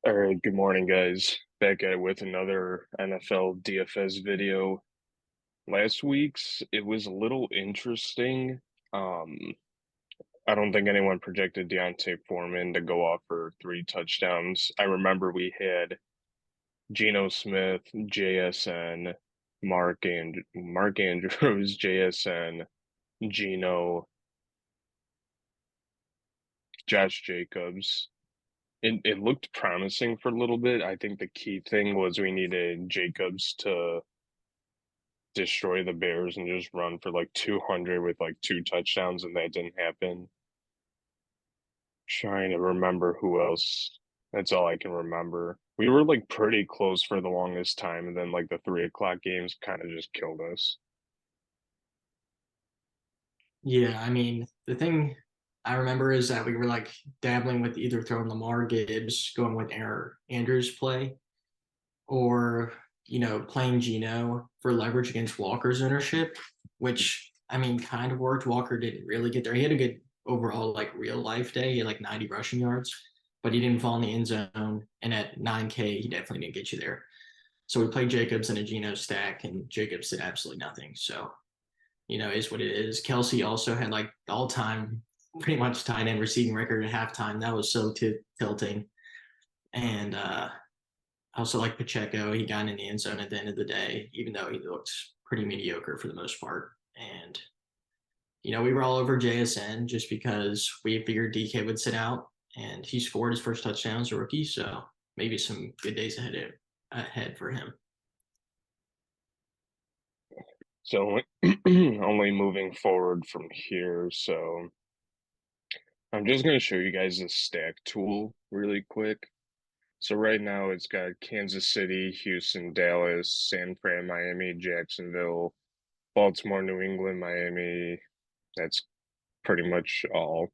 All right, good morning, guys. Back at it with another NFL DFS video. Last week's it was a little interesting. Um, I don't think anyone projected Deontay Foreman to go off for 3 touchdowns. I remember we had Geno Smith, JSN, Mark Andrews, JSN, Geno, Josh Jacobs. It looked promising for a little bit. I think the key thing was we needed Jacobs to destroy the Bears and just run for like 200 with like 2 touchdowns, and that didn't happen. Trying to remember who else. That's all I can remember. We were like pretty close for the longest time, and then like the 3 o'clock games kind of just killed us. Yeah, I mean, the thing I remember is that we were like dabbling with either throwing Lamar Gibbs, going with Aaron Andrews play, or playing Geno for leverage against Walker's ownership, which I mean kind of worked. Walker didn't really get there. He had a good overall like real life day. He had like 90 rushing yards, but he didn't fall in the end zone. And at 9K, he definitely didn't get you there. So we played Jacobs in a Geno stack, and Jacobs did absolutely nothing. So is what it is. Kelsey also had like the all time pretty much tight end receiving record at halftime. That was so tilting. And also like Pacheco, he got in the end zone at the end of the day, even though he looked pretty mediocre for the most part. And we were all over JSN just because we figured DK would sit out, and he scored his first touchdown as a rookie. So maybe some good days ahead for him. So only moving forward from here. So I'm just going to show you guys the stack tool really quick. So right now it's got Kansas City, Houston, Dallas, San Fran, Miami, Jacksonville, Baltimore, New England, Miami. That's pretty much all.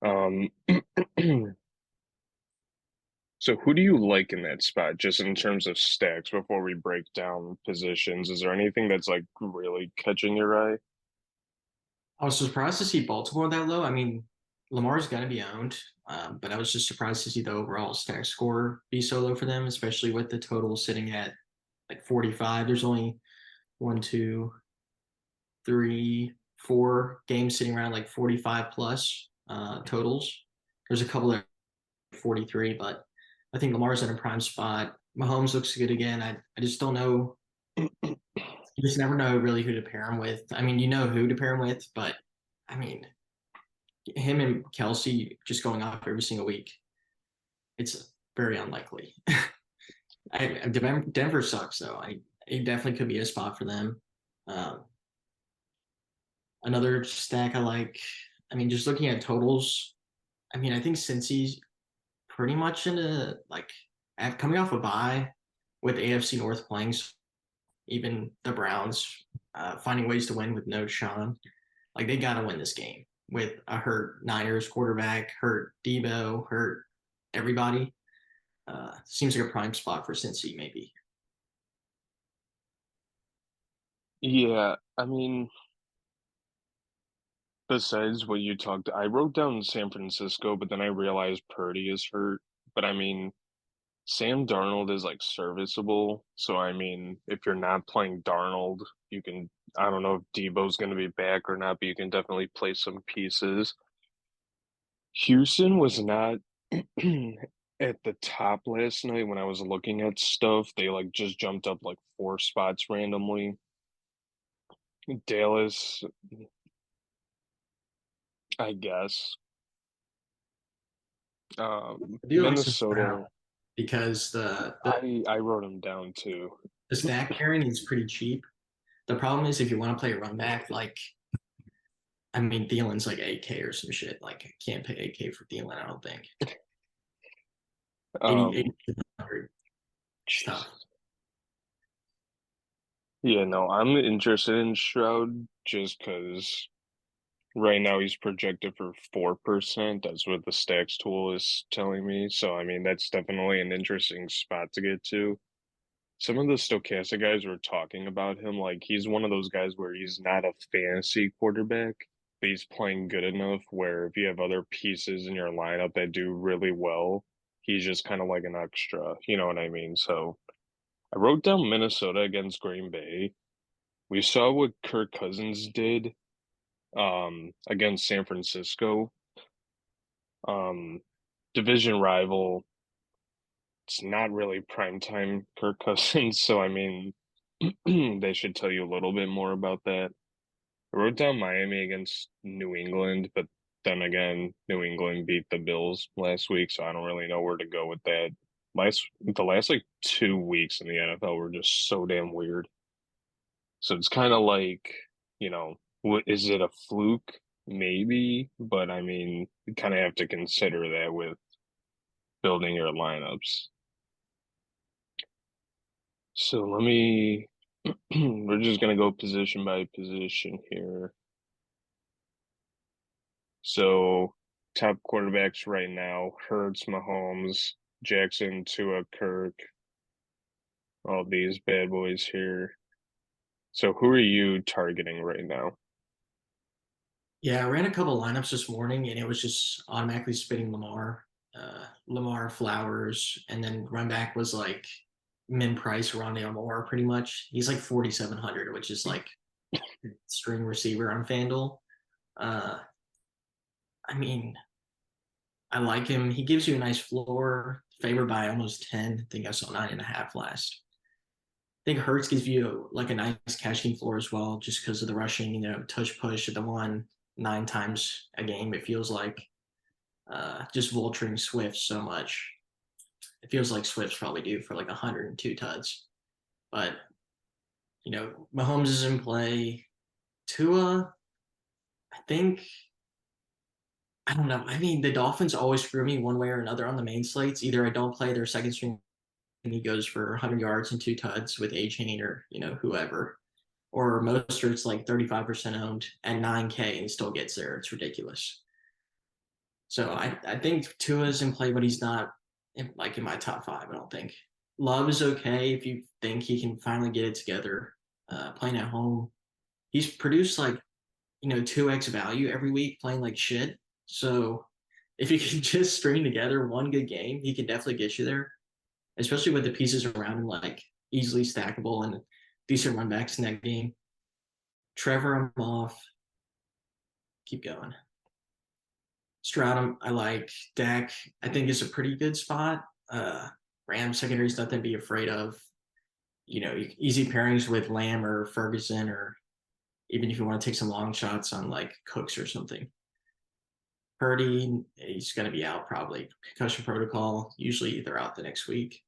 Um, so who do you like in that spot, just in terms of stacks, before we break down positions? Is there anything that's like really catching your eye? I was surprised to see Baltimore that low. I mean, Lamar's going to be owned, but I was just surprised to see the overall stack score be so low for them, especially with the total sitting at like 45. There's only one, two, three, four games sitting around like 45 plus totals. There's a couple that are 43, but I think Lamar's in a prime spot. Mahomes looks good again. I just don't know. You just never know really who to pair him with. I mean, you know who to pair him with, but I mean, him and Kelsey just going off every single week, it's very unlikely. Denver sucks though. It definitely could be a spot for them. Um, Another stack I like. I mean, just looking at totals. I mean, I think Cincy's pretty much in a like coming off a bye with AFC North playing. Even the Browns finding ways to win with no Sean. Like they got to win this game with a hurt Niners quarterback, hurt Debo, hurt everybody. Seems like a prime spot for Cincy, maybe. Yeah, I mean, besides what you talked, I wrote down San Francisco, but then I realized Purdy is hurt. But I mean, Sam Darnold is like serviceable. So I mean, if you're not playing Darnold, you can, I don't know if Debo's going to be back or not, but you can definitely play some pieces. Houston was not at the top last night when I was looking at stuff. They like just jumped up like 4 spots randomly. Dallas, I guess. I do like some Stroud Minnesota, because I wrote them down too. the stack pairing is pretty cheap. The problem is if you want to play a run back, like I mean Thielen's like 8K or some shit. Like I can't pay 8K for Thielen, I don't think. 80, Um, 100. It's tough. yeah, no, I'm interested in Stroud just because right now he's projected for 4%. That's what the stacks tool is telling me. So, I mean, that's definitely an interesting spot to get to. Some of the stochastic guys were talking about him like he's one of those guys where he's not a fantasy quarterback, but he's playing good enough where if you have other pieces in your lineup that do really well, he's just kind of like an extra, you know what I mean? So I wrote down Minnesota against Green Bay. We saw what Kirk Cousins did against San Francisco. Um, Division rival. It's not really prime time Kirk Cousins, so I mean, they should tell you a little bit more about that. I wrote down Miami against New England, but then again, New England beat the Bills last week, so I don't really know where to go with that. The last like 2 weeks in the NFL were just so damn weird. So it's kind of like, what is it a fluke? Maybe, but I mean, you kind of have to consider that with building your lineups. So we're just gonna go position by position here. So top quarterbacks right now, Hurts, Mahomes, Jackson, Tua, Kirk, all these bad boys here. So who are you targeting right now? Yeah, I ran a couple lineups this morning and it was just automatically spitting Lamar Flowers, and then run back was like min price Rondale Moore pretty much. He's like 4,700, which is like string receiver on Fanduel. Uh, I mean, I like him. He gives you a nice floor, favored by almost 10. I think I saw 9.5 last. I think Hurts gives you like a nice cashing floor as well, just because of the rushing, touch push at the one 9 times a game. It feels like just vulturing Swift so much. It feels like Swift's probably due for like 102 tuds. But, Mahomes is in play. Tua, I think, I don't know. I mean, the Dolphins always screw me one way or another on the main slates. Either I don't play their second string and he goes for 100 yards and 2 tuds with A Chain or, whoever. Or Mostert's like 35% owned at 9K and he still gets there. It's ridiculous. So I think Tua's in play, but he's not in my top five, I don't think. Love is okay if you think he can finally get it together. Playing at home, he's produced like 2x value every week playing like shit. So if you can just string together one good game, he can definitely get you there. Especially with the pieces around him like easily stackable and decent run backs in that game. Trevor, I'm off. Keep going. Stroud, I like. Dak, I think is a pretty good spot. Rams secondary is nothing to be afraid of. Easy pairings with Lamb or Ferguson, or even if you want to take some long shots on like Cooks or something. Purdy, he's going to be out probably. Concussion protocol. Usually they're out the next week.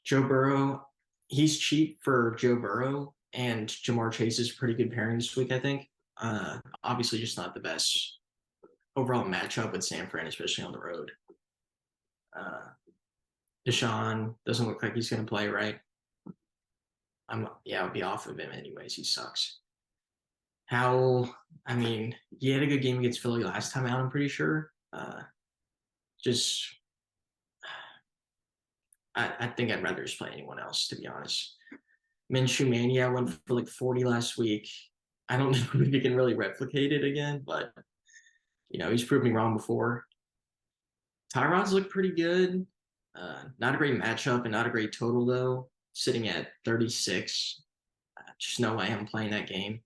Joe Burrow, he's cheap for Joe Burrow, and Jamar Chase is a pretty good pairing this week, I think. Obviously, just not the best overall matchup with San Fran, especially on the road. Uh, Deshaun doesn't look like he's going to play right. I'll be off of him anyways. He sucks. Howell, I mean, he had a good game against Philly last time out, I'm pretty sure. Just, I think I'd rather just play anyone else, to be honest. Minshew Mania went for like 40 last week. I don't know if he can really replicate it again, but, he's proved me wrong before. Tyrod's looked pretty good. Not a great matchup and not a great total, though. Sitting at 36. Just no way I'm playing that game.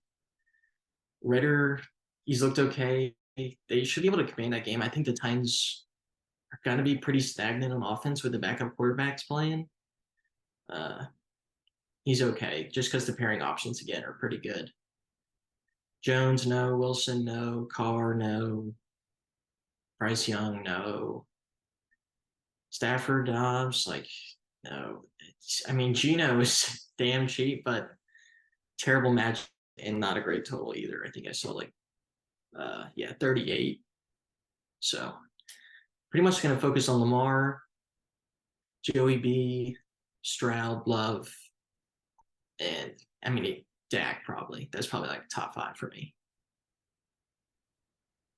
Ritter, he's looked okay. They should be able to command that game. I think the Titans are going to be pretty stagnant on offense with the backup quarterbacks playing. Uh, he's okay, just because the pairing options, again, are pretty good. Jones, no. Wilson, no. Carr, no. Bryce Young, no. Stafford, Dobbs, like, no. I mean, Gino is damn cheap, but terrible match and not a great total either. I think I saw like, 38. So pretty much going to focus on Lamar, Joey B, Stroud, Love, and I mean, Dak probably. That's probably like top five for me.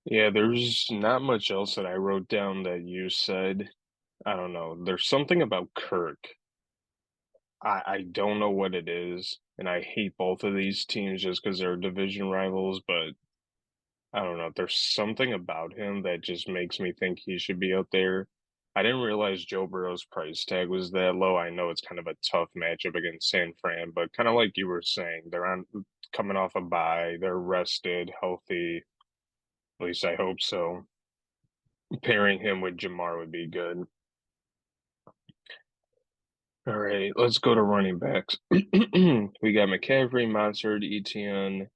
Yeah, there's not much else that I wrote down that you said. I don't know. There's something about Kirk. I don't know what it is, and I hate both of these teams just because they're division rivals, but I don't know. There's something about him that just makes me think he should be out there. I didn't realize Joe Burrow's price tag was that low. I know it's kind of a tough matchup against San Fran, but kind of like you were saying, they're on coming off a bye, they're rested, healthy. At least I hope so. Pairing him with Jamar would be good. All right, let's go to running backs. We got McCaffrey, Monsard, Etienne,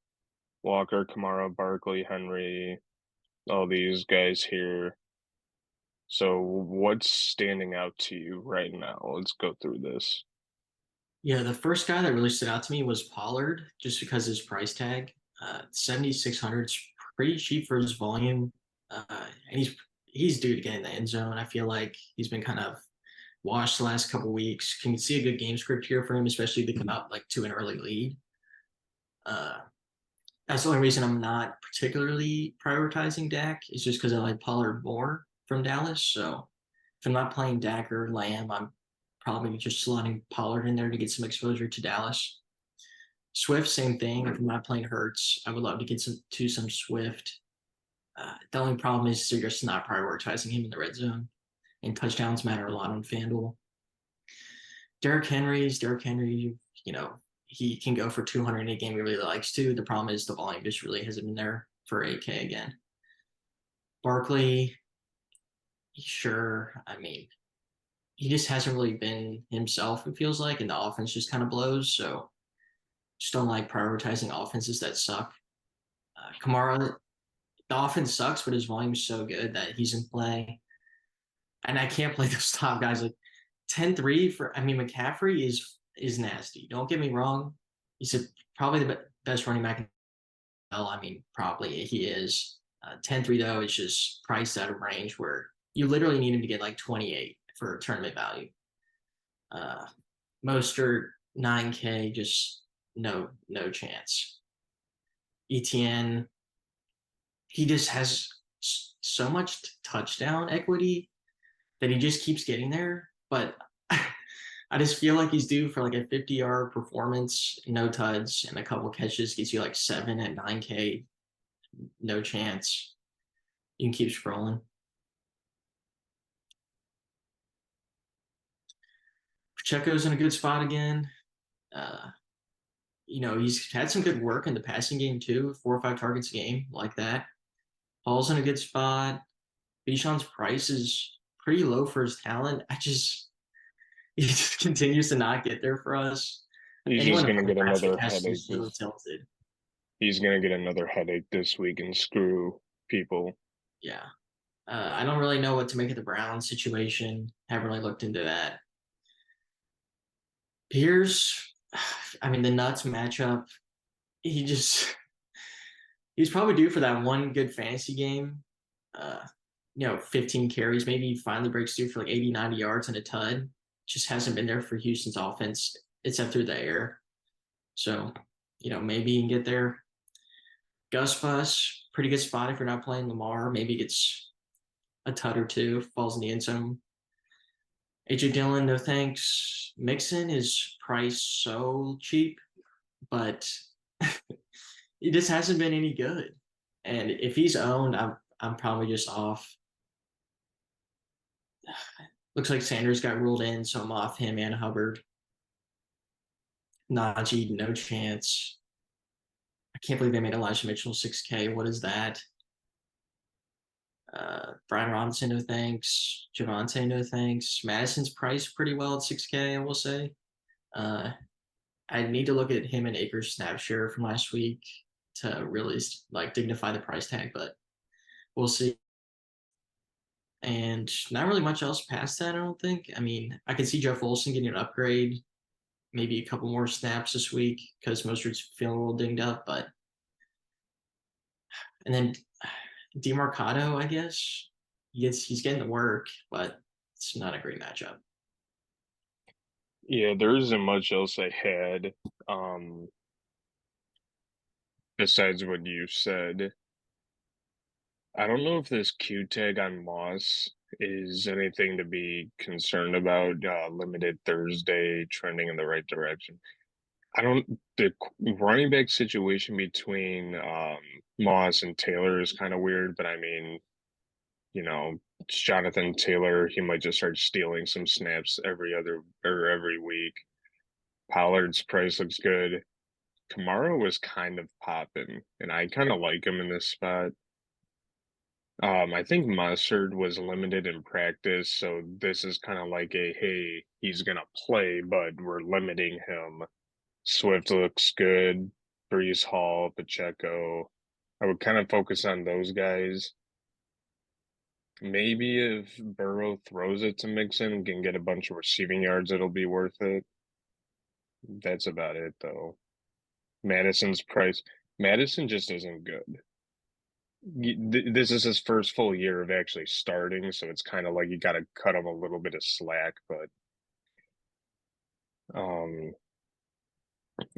Walker, Kamara, Barkley, Henry, all these guys here. So what's standing out to you right now? Let's go through this. Yeah, the first guy that really stood out to me was Pollard, just because his price tag, 7,600 is pretty cheap for his volume, and he's due to get in the end zone. I feel like he's been kind of washed the last couple weeks. Can see a good game script here for him, especially if they come out like to an early lead. Uh, that's the only reason I'm not particularly prioritizing Dak is just because I like Pollard more from Dallas. So if I'm not playing Dak or Lamb, I'm probably just slotting Pollard in there to get some exposure to Dallas. Swift, same thing. If I'm not playing Hurts, I would love to get some Swift. The only problem is they're just not prioritizing him in the red zone, and touchdowns matter a lot on Fanduel. Derrick Henry. You know, he can go for 200 in a game he really likes to. The problem is the volume just really hasn't been there for 8K again. Barkley, sure. I mean, he just hasn't really been himself, it feels like, and the offense just kind of blows. So just don't like prioritizing offenses that suck. Kamara, the offense sucks, but his volume is so good that he's in play. And I can't play those top guys like 10-3 for. I mean, McCaffrey is nasty. Don't get me wrong. He's probably the best running back in the NFL. I mean, probably he is. 10-3 though is just priced out of range where you literally need him to get like 28 for tournament value. Uh, Mostert 9K, just no chance. ETN, he just has so much touchdown equity that he just keeps getting there. But I just feel like he's due for like a 50-yard performance, no tuds, and a couple catches gets you like 7 at 9K. No chance. You can keep scrolling. Pacheco's in a good spot again. Uh, he's had some good work in the passing game too, 4 or 5 targets a game, like that. Paul's in a good spot. Bijan's price is pretty low for his talent. He just continues to not get there for us. He's just Anyone who gonna plays get last week another has to be headache so this. talented. He's gonna get another headache this week and screw people. Yeah. I don't really know what to make of the Brown situation. Haven't really looked into that. Pierce, I mean, the Nuts matchup, he just, he's probably due for that one good fantasy game. Uh, 15 carries. Maybe he finally breaks through for like 80, 90 yards and a tud. Just hasn't been there for Houston's offense, except through the air. So, maybe he can get there. Gus Bus, pretty good spot if you're not playing Lamar. Maybe gets a tud or two, falls in the end zone. AJ Dillon, no thanks. Mixon is priced so cheap, but he just hasn't been any good. And if he's owned, I'm probably just off. Looks like Sanders got ruled in, so I'm off him and Hubbard. Najee, no chance. I can't believe they made Elijah Mitchell 6K. What is that? Brian Robinson, no thanks. Javante, no thanks. Madison's priced pretty well at 6K, I will say. Uh, I need to look at him and Akers snap share from last week to really like dignify the price tag, but we'll see. And not really much else past that, I don't think. I mean, I could see Jeff Wilson getting an upgrade, maybe a couple more snaps this week because Mostert's feeling a little dinged up, but and then DeMarcado, I guess. He's getting the work, but it's not a great matchup. Yeah, there isn't much else I had besides what you said. I don't know if this Q tag on Moss is anything to be concerned about. Limited Thursday trending in the right direction. I don't. The running back situation between Moss and Taylor is kind of weird, but I mean, It's Jonathan Taylor. He might just start stealing some snaps every other or every week. Pollard's price looks good. Kamara was kind of popping, and I kind of like him in this spot. I think Mustard was limited in practice, so this is kind of like a hey, he's gonna play, but we're limiting him. Swift looks good. Brees Hall, Pacheco. I would kind of focus on those guys. Maybe if Burrow throws it to Mixon and can get a bunch of receiving yards, it'll be worth it. That's about it, though. Madison's price. Madison just isn't good. This is his first full year of actually starting, so it's kind of like you got to cut him a little bit of slack. But um,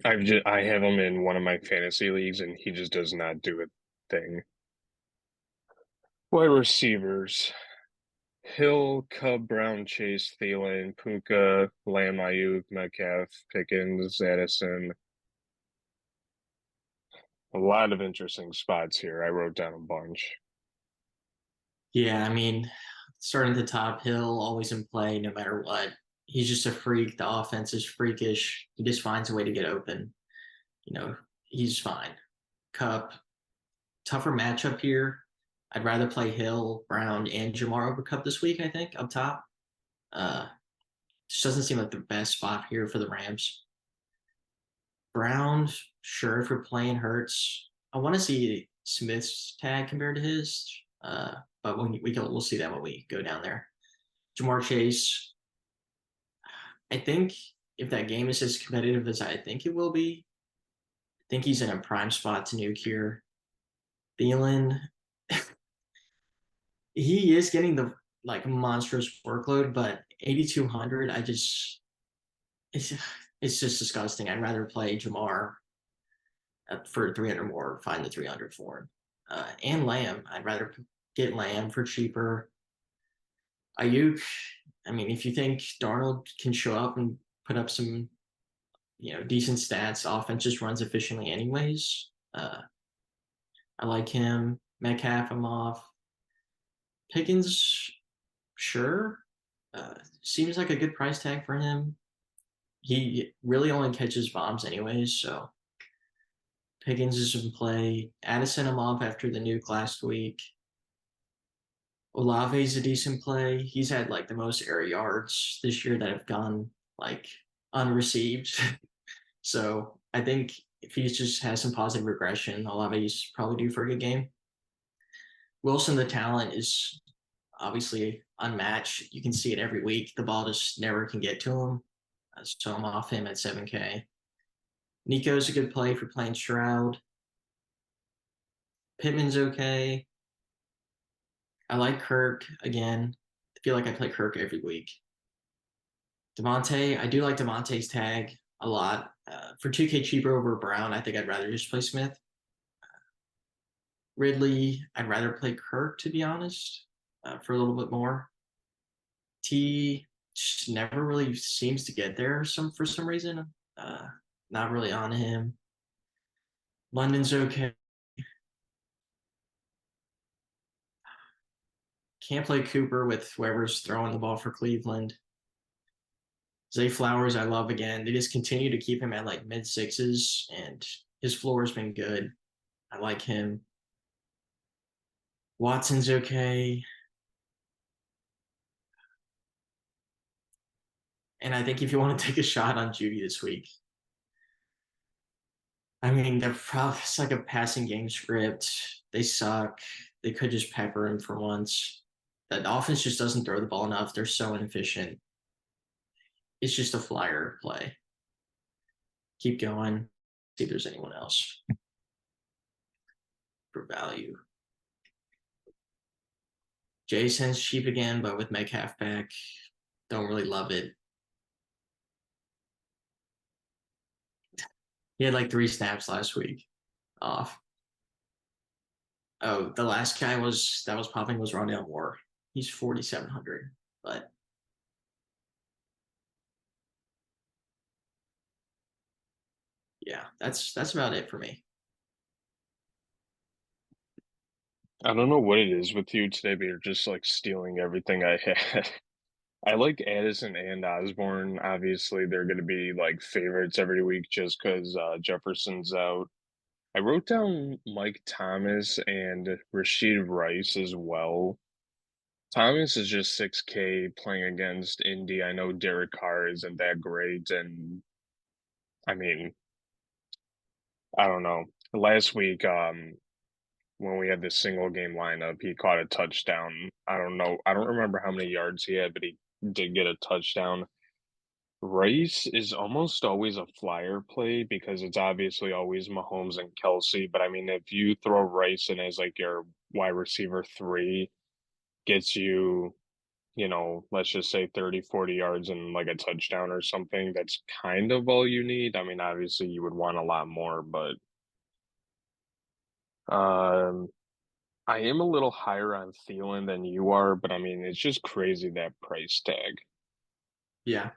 I have him in one of my fantasy leagues, and he just does not do a thing. Wide receivers: Hill, Cub, Brown, Chase, Thielen, Puka, Lamb, Ayuk, Metcalf, Pickens, Addison. A lot of interesting spots here. I wrote down a bunch. Yeah, I mean, starting at the top, Hill always in play no matter what. He's just a freak. The offense is freakish. He just finds a way to get open. You know, he's fine. Cup, tougher matchup here. I'd rather play Hill, Brown, and Jamar over Cup this week, I think, up top. Uh, just doesn't seem like the best spot here for the Rams. Brown, sure, if we're playing Hurts. I want to see Smith's tag compared to his, but we'll see that when we go down there. Jamar Chase, I think if that game is as competitive as I think it will be, I think he's in a prime spot to nuke here. Thielen, he is getting the like monstrous workload, but 8,200, it's it's just disgusting. I'd rather play Jamar for 300 more, find the 300 for him. And Lamb, I'd rather get Lamb for cheaper. Ayuk, I mean, if you think Darnold can show up and put up some, decent stats, offense just runs efficiently anyways. I like him. Metcalf, I'm off. Pickens, sure. Seems like a good price tag for him. He really only catches bombs anyways, so Pickens is in play. Addison, I'm off after the nuke last week. Olave's a decent play. He's had like the most air yards this year that have gone like unreceived. So I think if he just has some positive regression, Olave's probably due for a good game. Wilson, the talent is obviously unmatched. You can see it every week. The ball just never can get to him. So I'm off him at 7K. Nico's a good play for playing Shroud. Pittman's okay. I like Kirk again. I feel like I play Kirk every week. Devontae, I do like Devontae's tag a lot. For 2K cheaper over Brown, I think I'd rather just play Smith. Ridley, I'd rather play Kirk, to be honest, for a little bit more. T just never really seems to get there for some reason. Not really on him. London's okay. Can't play Cooper with whoever's throwing the ball for Cleveland. Zay Flowers, I love again. They just continue to keep him at like mid sixes, and his floor has been good. I like him. Watson's okay. And I think if you want to take a shot on Judy this week, I mean, they're probably it's like a passing game script. They suck. They could just pepper him for once. The offense just doesn't throw the ball enough. They're so inefficient. It's just a flyer play. Keep going. See if there's anyone else for value. Jason's cheap again, but with Metcalf back, don't really love it. He had like 3 snaps last week off. Oh, the last guy that was popping was Rondale Moore. He's 4,700, but yeah, that's about it for me. I don't know what it is with you today, but you're just like stealing everything I had. I like Addison and Osborne. Obviously, they're going to be like favorites every week just because Jefferson's out. I wrote down Mike Thomas and Rashid Rice as well. Thomas is just 6K playing against Indy. I know Derek Carr isn't that great, and I mean, I don't know. Last week, when we had this single game lineup, he caught a touchdown. I don't know. I don't remember how many yards he had, but he did get a touchdown. Rice is almost always a flyer play because it's obviously always Mahomes and Kelsey. But I mean, if you throw Rice in as like your wide receiver three, gets you, let's just say 30, 40 yards and like a touchdown or something, that's kind of all you need. I mean, obviously you would want a lot more, but um I am a little higher on Thielen than you are, but I mean, it's just crazy that price tag. Yeah,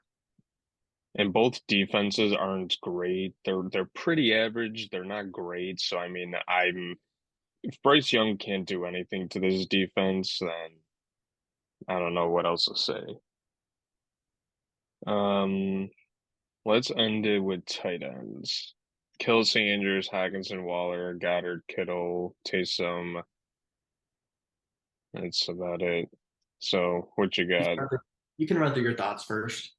And both defenses aren't great. They're pretty average. They're not great. So I mean, I'm if Bryce Young can't do anything to this defense, then I don't know what else to say. Um, let's end it with tight ends. Kelsey, Andrews, Hockenson, Waller, Goddard, Kittle, Taysom. That's about it. So what you you got? can you can run through your thoughts first.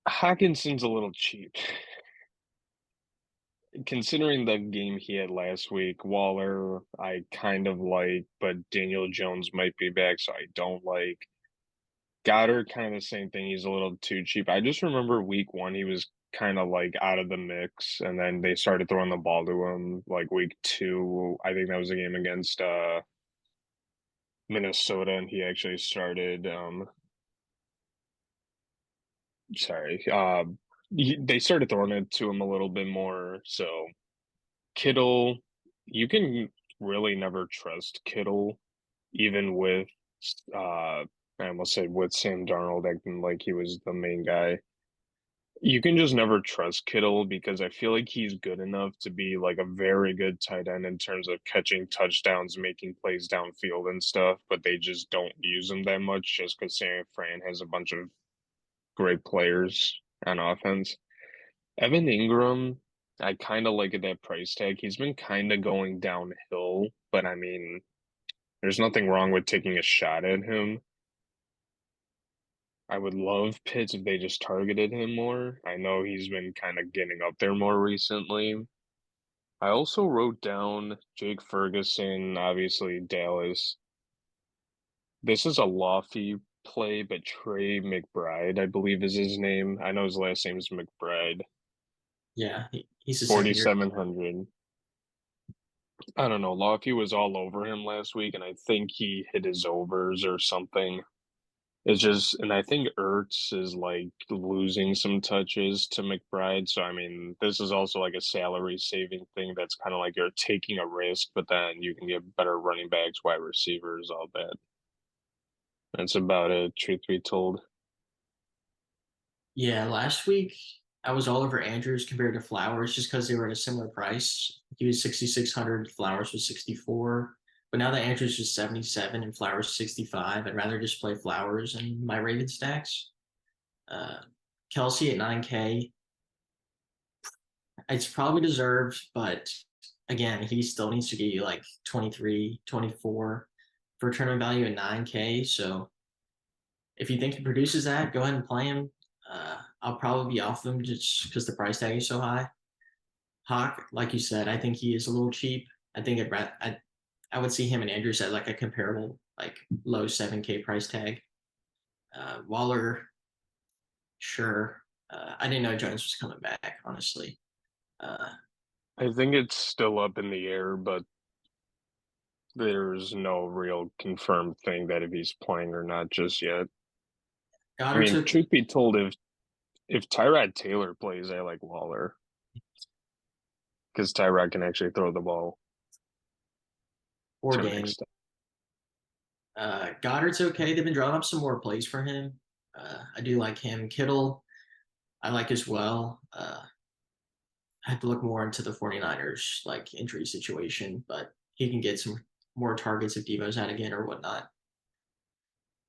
Hawkinson's a little cheap. Considering the game he had last week, Waller, I kind of like, but Daniel Jones might be back, so I don't like. Goddard, kind of the same thing. He's a little too cheap. I just remember week one, he was kind of like out of the mix, and then they started throwing the ball to him like week two. I think that was a game against Minnesota, and he actually started. Sorry, they started throwing it to him a little bit more, so. Kittle, you can really never trust Kittle, even with uh I almost said with Sam Darnold acting like he was the main guy. You can just never trust Kittle because I feel like he's good enough to be like a very good tight end in terms of catching touchdowns, making plays downfield and stuff, but they just don't use him that much just because San Fran has a bunch of great players on offense. Evan Ingram, I kind of like at that price tag. He's been kind of going downhill, but I mean, there's nothing wrong with taking a shot at him. I would love Pitts if they just targeted him more. I know he's been kind of getting up there more recently. I also wrote down Jake Ferguson, obviously Dallas. This is a lofty play, but Trey McBride, I believe is his name. I know his last name is McBride. Yeah, he's a second year. 4,700. I don't know. Lofty was all over him last week, and I think he hit his overs or something. It's just, and I think Ertz is like losing some touches to McBride. So, I mean, this is also like a salary saving thing that's kind of like you're taking a risk, but then you can get better running backs, wide receivers, all that. That's about it, truth be told. Yeah, last week I was all over Andrews compared to Flowers just because they were at a similar price. He was 6,600, Flowers was 64. But now that Andrews is 77 and Flowers 65, I'd rather just play Flowers in my rated stacks. Uh, Kelsey at 9K, it's probably deserved, but again, he still needs to get you like 23, 24 for tournament value at 9K. So if you think he produces that, go ahead and play him. I'll probably be off them just because the price tag is so high. Hawk, like you said, I think he is a little cheap. I think I would see him and Andrews at like a comparable, like low 7K price tag. Waller, sure. I didn't know Jones was coming back, honestly. Uh, I think it's still up in the air, but there's no real confirmed thing that if he's playing or not just yet. I Goddard mean, took truth be told, if Tyrod Taylor plays, I like Waller because Tyrod can actually throw the ball or to an Danny. extent. Goddard's okay. They've been drawing up some more plays for him. I do like him. Kittle, I like as well. I have to look more into the 49ers like injury situation, but he can get some more targets if Devo's out again or whatnot.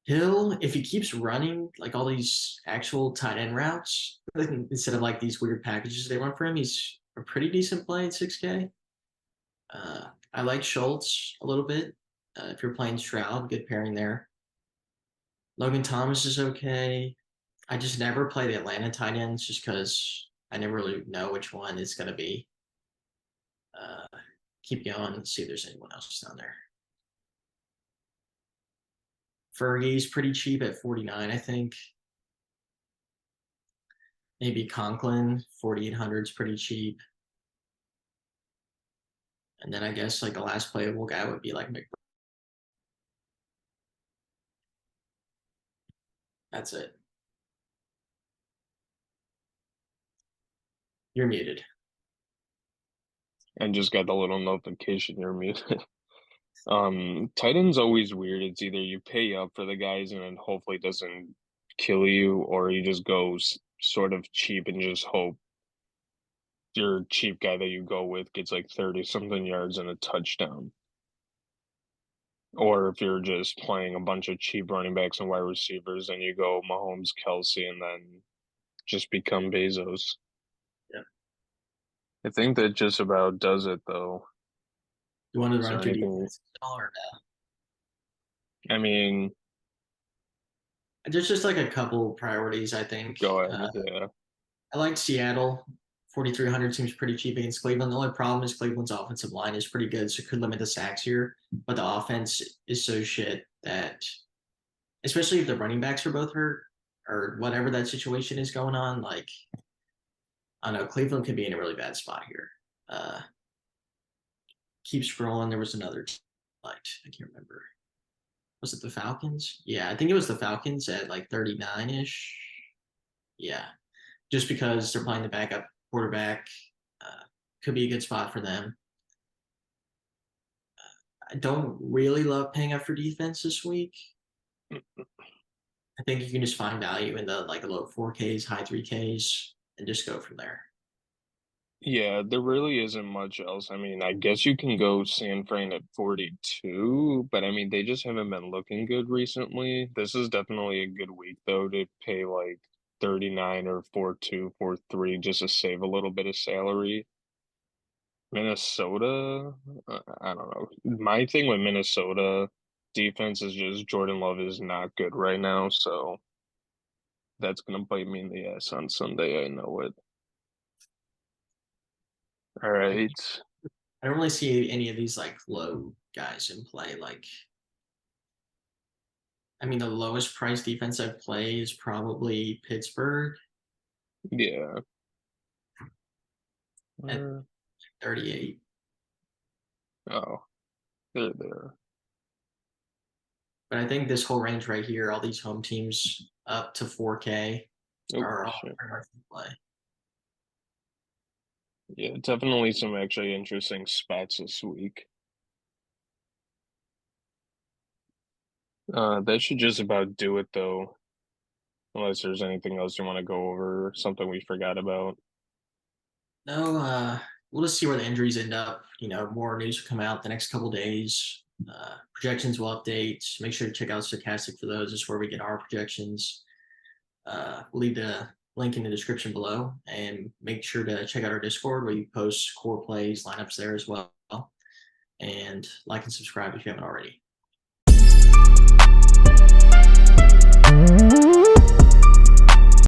Hill, if he keeps running like all these actual tight end routes instead of like these weird packages they run for him, he's a pretty decent play at 6K. I like Schultz a little bit. If you're playing Stroud, good pairing there. Logan Thomas is okay. I just never play the Atlanta tight ends just because I never really know which one it's going to be. Uh, keep going and see if there's anyone else down there. Fergie's pretty cheap at 49, I think. Maybe Conklin, 4,800 is pretty cheap. And then I guess like the last playable guy would be like McBride. That's it. You're muted. And just got the little notification you're muted. Tight end's always weird. It's either you pay up for the guys and then hopefully it doesn't kill you, or you just go sort of cheap and just hope your cheap guy that you go with gets like 30 something yards and a touchdown. Or if you're just playing a bunch of cheap running backs and wide receivers and you go Mahomes, Kelsey, and then just become Bezos. Yeah. I think that just about does it though. You want to Is run there through anything? defense or no? I mean, There's just like a couple priorities, I think. go ahead. Yeah. I like Seattle. 4,300 seems pretty cheap against Cleveland. The only problem is Cleveland's offensive line is pretty good, so it could limit the sacks here. But the offense is so shit that, especially if the running backs are both hurt or whatever that situation is going on, like, I don't know, Cleveland could be in a really bad spot here. Uh, keep scrolling. There was another, like, I can't remember. Was it the Falcons? Yeah, I think it was the Falcons at like 39 ish. Yeah, just because they're playing the backup quarterback. Uh, could be a good spot for them. I don't really love paying up for defense this week. I think you can just find value in the like low 4Ks, high 3Ks, and just go from there. Yeah, there really isn't much else. I mean, I guess you can go San Fran at 42, but I mean, they just haven't been looking good recently. This is definitely a good week, though, to pay like 39 or 4-2, 4-3 just to save a little bit of salary. Minnesota, I don't know. My thing with Minnesota defense is just Jordan Love is not good right now, so that's gonna bite me in the ass on Sunday. I know it. All I, right. I don't really see any of these like low guys in play. Like, I mean, the lowest price defense I've played is probably Pittsburgh Yeah. at 38. Oh, they're there. But I think this whole range right here, all these home teams up to 4K Oh, are all shit. pretty much in play. Yeah, definitely some actually interesting spots this week. That should just about do it though, unless there's anything else you want to go over, or something we forgot about. No, we'll just see where the injuries end up. You know, more news will come out the next couple days. Projections will update. Make sure to check out Stochastic for those. This is where we get our projections. We'll leave the link in the description below, and make sure to check out our Discord where you post core plays, lineups there as well. And like and subscribe if you haven't already.